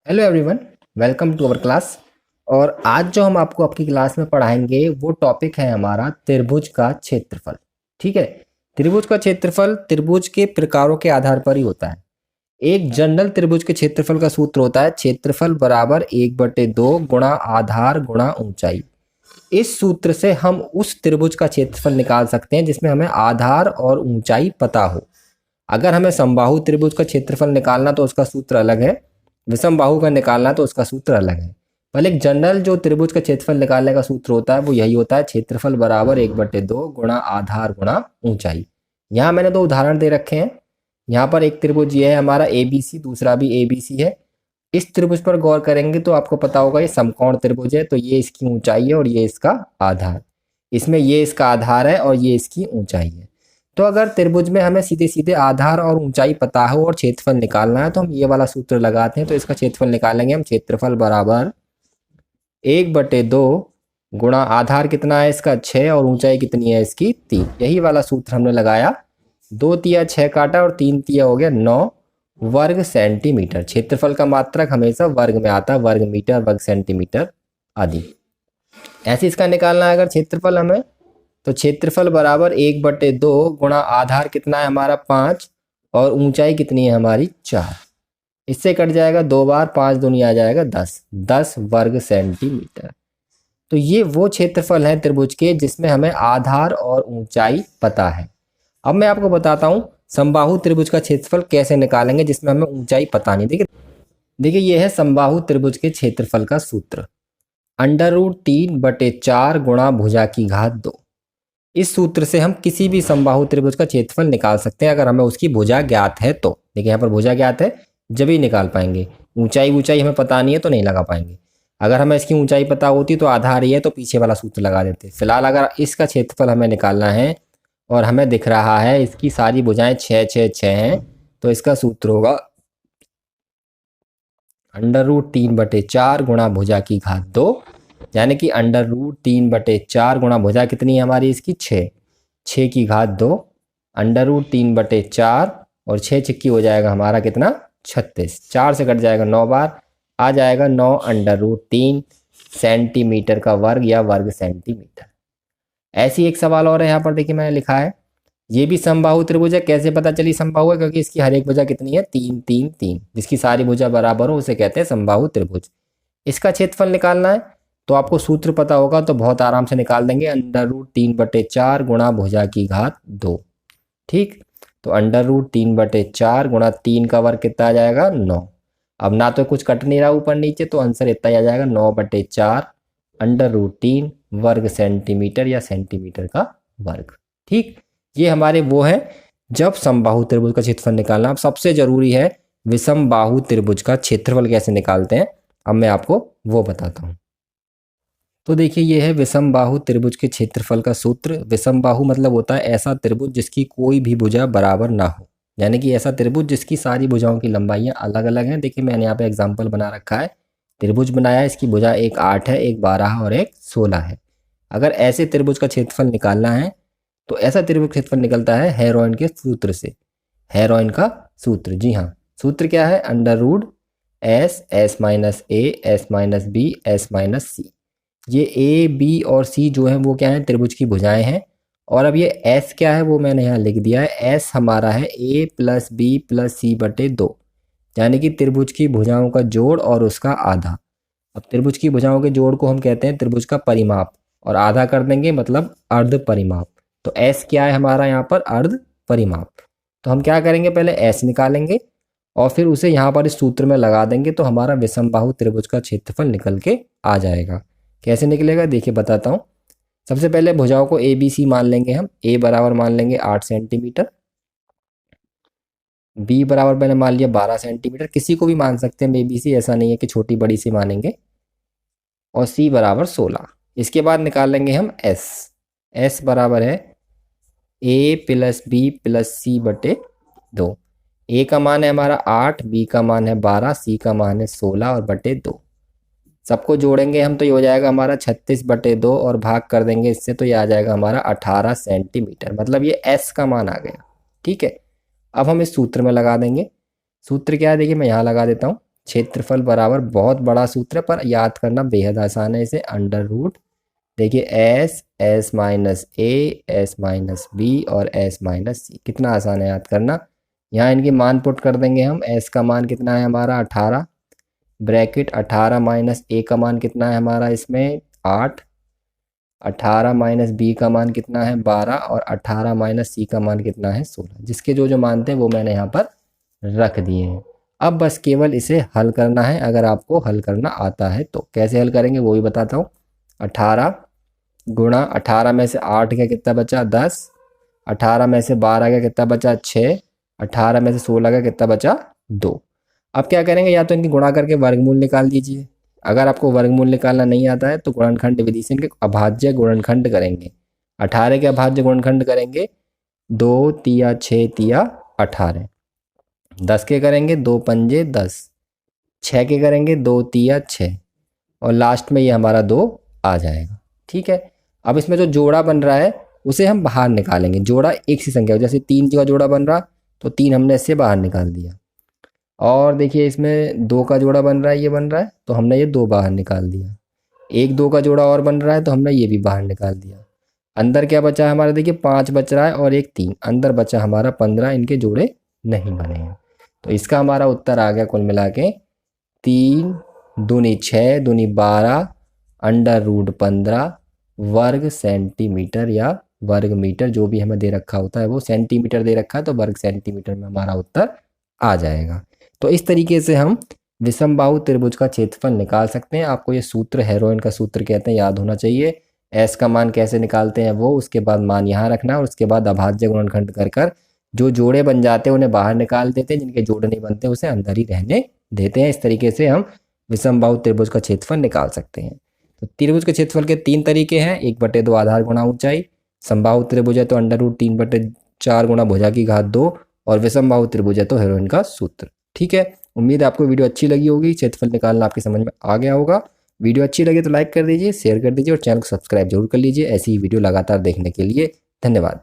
Hello everyone, welcome to our class. और आज जो हम आपको आपकी क्लास में पढ़ाएंगे वो टॉपिक है हमारा त्रिभुज का क्षेत्रफल। ठीक है। त्रिभुज का क्षेत्रफल त्रिभुज के प्रकारों के आधार पर ही होता है। एक जनरल त्रिभुज के क्षेत्रफल का सूत्र होता है क्षेत्रफल बराबर 1/2 गुणा आधार गुणा ऊंचाई। इस सूत्र से हम उस त्रिभुज का क्षेत्रफल निकाल सकते हैं जिसमें हमें आधार और ऊंचाई पता हो। अगर हमें समबाहु त्रिभुज का क्षेत्रफल निकालना तो उसका सूत्र अलग है, विषम बाहु का निकालना तो उसका सूत्र अलग है। पर एक जनरल जो त्रिभुज का क्षेत्रफल निकालने का सूत्र होता है वो यही होता है क्षेत्रफल बराबर 1/2 गुणा आधार गुणा ऊंचाई। यहाँ मैंने दो उदाहरण दे रखे हैं। यहाँ पर एक त्रिभुज ये है हमारा ABC, दूसरा भी ABC है। इस त्रिभुज पर गौर करेंगे तो आपको पता होगा ये समकोण त्रिभुज है, तो ये इसकी ऊंचाई है और ये इसका आधार। इसमें ये इसका आधार है और ये इसकी ऊंचाई है। तो अगर त्रिभुज में हमें सीधे सीधे आधार और ऊंचाई पता हो और क्षेत्रफल निकालना है तो हम ये वाला सूत्र लगाते हैं। तो इसका क्षेत्रफल निकालेंगे हम, क्षेत्रफल बराबर 1/2 गुणा आधार कितना है इसका 6 और ऊंचाई कितनी है इसकी 3। यही वाला सूत्र हमने लगाया। 2 तिया 6 काटा और 3 तिया हो गया 9 वर्ग सेंटीमीटर। क्षेत्रफल का मात्रक हमेशा वर्ग में आता है, वर्ग मीटर, वर्ग सेंटीमीटर आदि। ऐसे इसका निकालना है अगर क्षेत्रफल हमें, तो क्षेत्रफल बराबर 1/2 गुणा आधार कितना है हमारा 5 और ऊंचाई कितनी है हमारी 4। इससे कट जाएगा 2 बार, 5 दूनी आ जाएगा 10 वर्ग सेंटीमीटर। तो ये वो क्षेत्रफल है त्रिभुज के जिसमें हमें आधार और ऊंचाई पता है। अब मैं आपको बताता हूँ समबाहु त्रिभुज का क्षेत्रफल कैसे निकालेंगे जिसमें हमें ऊंचाई पता नहीं। देखिए ये है समबाहु त्रिभुज के क्षेत्रफल का सूत्र, √3/4 गुणा भुजा की घात 2। इस सूत्र से हम किसी भी समबाहु त्रिभुज का क्षेत्रफल निकाल सकते हैं अगर हमें उसकी भुजा ज्ञात है तो। देखिए यहाँ पर भुजा ज्ञात है जब ही निकाल पाएंगे। ऊंचाई हमें पता नहीं है तो नहीं लगा पाएंगे। अगर हमें इसकी ऊंचाई पता होती तो आधार ही है तो पीछे वाला सूत्र लगा देते। फिलहाल अगर इसका क्षेत्रफल हमें निकालना है और हमें दिख रहा है इसकी सारी भुजाएं 6 6 6 हैं, तो इसका सूत्र होगा √3/4 गुणा भुजा की घात 2, यानी कि √3/4 गुणा भुजा कितनी है हमारी इसकी 6 की घात 2, √3/4 और 6 छिक्की हो जाएगा हमारा कितना 36। 4 से कट जाएगा 9 बार, आ जाएगा 9 √3 सेंटीमीटर का वर्ग या वर्ग सेंटीमीटर। ऐसी एक सवाल और है यहाँ पर, देखिए मैंने लिखा है ये भी समबाहु त्रिभुज है। कैसे पता चली समबाहु है? क्योंकि इसकी हर एक भुजा कितनी है 3 3 3, जिसकी सारी भुजा बराबर हो उसे कहते हैं समबाहु त्रिभुज। इसका क्षेत्रफल निकालना है तो आपको सूत्र पता होगा तो बहुत आराम से निकाल देंगे, √3/4 गुणा भुजा की घात 2। ठीक, तो √3/4 गुणा 3 का वर्ग कितना आ जाएगा 9। अब ना तो कुछ कट नहीं रहा ऊपर नीचे, तो आंसर इतना ही आ जाएगा 9/4 √3 वर्ग सेंटीमीटर या सेंटीमीटर का वर्ग। ठीक, ये हमारे वो है जब समबाहु त्रिभुज का क्षेत्रफल निकालना। अब सबसे जरूरी है विषम बाहु त्रिभुज का क्षेत्रफल कैसे निकालते हैं। अब मैं आपको वो बताता हूँ। तो देखिए ये है विषम बाहु त्रिभुज के क्षेत्रफल का सूत्र। विषम बाहु मतलब होता है ऐसा त्रिभुज जिसकी कोई भी भुजा बराबर ना हो, यानी कि ऐसा त्रिभुज जिसकी सारी भुजाओं की लंबाइयाँ अलग अलग हैं। देखिए मैंने यहाँ पे एग्जाम्पल बना रखा है, त्रिभुज बनाया, इसकी भुजा एक 8 है, एक 12 और एक 16 है। अगर ऐसे त्रिभुज का क्षेत्रफल निकालना है तो ऐसा त्रिभुज क्षेत्रफल निकलता है हेरोइन के सूत्र से। हेरोइन का सूत्र, जी हाँ, सूत्र क्या है, √S S-A S - B ये A B और C जो है वो क्या है त्रिभुज की भुजाएं हैं। और अब ये S क्या है वो मैंने यहाँ लिख दिया है। S हमारा है A + B + C/2, यानी कि त्रिभुज की भुजाओं का जोड़ और उसका आधा। अब त्रिभुज की भुजाओं के जोड़ को हम कहते हैं त्रिभुज का परिमाप, और आधा कर देंगे मतलब अर्ध परिमाप। तो S क्या है हमारा यहाँ पर अर्ध परिमाप। तो हम क्या करेंगे, पहले S निकालेंगे और फिर उसे यहाँ पर इस सूत्र में लगा देंगे तो हमारा विषम बाहु त्रिभुज का क्षेत्रफल निकल के आ जाएगा। कैसे निकलेगा देखिए बताता हूँ। सबसे पहले भुजाओं को ABC मान लेंगे हम। A बराबर मान लेंगे 8 सेंटीमीटर, B बराबर मैंने मान लिया 12 सेंटीमीटर, किसी को भी मान सकते हैं ABC, ऐसा नहीं है कि छोटी बड़ी सी मानेंगे, और C बराबर 16। इसके बाद निकाल लेंगे हम S बराबर है A + B + C/2। A का मान है हमारा 8, B का मान है 12, C का मान है 16 और बटे 2। सबको जोड़ेंगे हम तो ये हो जाएगा हमारा 36/2 और भाग कर देंगे इससे तो ये आ जाएगा हमारा 18 सेंटीमीटर। मतलब ये S का मान आ गया। ठीक है, अब हम इस सूत्र में लगा देंगे। सूत्र क्या है देखिए मैं यहाँ लगा देता हूँ, क्षेत्रफल बराबर बहुत बड़ा सूत्र है पर याद करना बेहद आसान है इसे, अंडर रूट, देखिए एस, एस माइनस ए, एस माइनस बी और एस माइनस सी। कितना आसान है याद करना। यहाँ इनके मान पुट कर देंगे हम। एस का मान कितना है हमारा 18, ब्रैकेट 18 माइनस ए का मान कितना है हमारा इसमें 8, 18 माइनस बी का मान कितना है 12 और 18 माइनस सी का मान कितना है 16। जिसके जो जो मान थे वो मैंने यहाँ पर रख दिए हैं। अब बस केवल इसे हल करना है, अगर आपको हल करना आता है तो। कैसे हल करेंगे वो भी बताता हूँ। 18 गुणा 18 में से 8 का कितना बचा 10, 18 में से 12 का कितना बचा 6, 18 में से 16 का कितना बचा 2। अब क्या करेंगे, या तो इनकी गुणा करके वर्गमूल निकाल दीजिए। अगर आपको वर्गमूल निकालना नहीं आता है तो गुणनखंड विधि से इनके अभाज्य गुणनखंड करेंगे। 18 के अभाज्य गुणनखंड करेंगे 2 तिया 6 तिया 18, 10 के करेंगे 2 पंजे 10, 6 के करेंगे 2 तिया 6 और लास्ट में ये हमारा 2 आ जाएगा। ठीक है, अब इसमें जो जोड़ा बन रहा है उसे हम बाहर निकालेंगे। जोड़ा एक सी संख्या, जैसे 3 का जोड़ा बन रहा तो 3 हमने इससे बाहर निकाल दिया। और देखिए इसमें 2 का जोड़ा बन रहा है, ये बन रहा है तो हमने ये 2 बाहर निकाल दिया। 1 2 का जोड़ा और बन रहा है तो हमने ये भी बाहर निकाल दिया। अंदर क्या बचा है हमारा, देखिए 5 बच रहा है और 1 3, अंदर बचा हमारा 15, इनके जोड़े नहीं बने हैं। तो इसका हमारा उत्तर आ गया कुल मिला के 3 दूनी 6 दूनी 12 अंडर रूट 15 वर्ग सेंटीमीटर या वर्ग मीटर, जो भी हमें दे रखा होता है वो सेंटीमीटर दे रखा है तो वर्ग सेंटीमीटर में हमारा उत्तर आ जाएगा। तो इस तरीके से हम विषमबाहु त्रिभुज का क्षेत्रफल निकाल सकते हैं। आपको ये सूत्र हेरोइन का सूत्र कहते हैं, याद होना चाहिए। एस का मान कैसे निकालते हैं वो, उसके बाद मान यहाँ रखना है और उसके बाद अभाज्य गुणनखंड कर कर जो जोड़े बन जाते हैं उन्हें बाहर निकाल देते हैं, जिनके जोड़े नहीं बनते उसे अंदर ही रहने देते हैं। इस तरीके से हम विषमबाहु त्रिभुज का क्षेत्रफल निकाल सकते हैं। तो त्रिभुज के क्षेत्रफल के 3 तरीके हैं, 1/2 आधार गुणा ऊंचाई। समबाहु त्रिभुज है तो अंडर रूट 3/4 गुणा भुजा की घात 2 और विषमबाहु त्रिभुज है तो हेरोइन का सूत्र। ठीक है, उम्मीद है आपको वीडियो अच्छी लगी होगी, क्षेत्रफल निकालना आपकी समझ में आ गया होगा। वीडियो अच्छी लगे तो लाइक कर दीजिए, शेयर कर दीजिए और चैनल को सब्सक्राइब जरूर कर लीजिए ऐसी ही वीडियो लगातार देखने के लिए। धन्यवाद।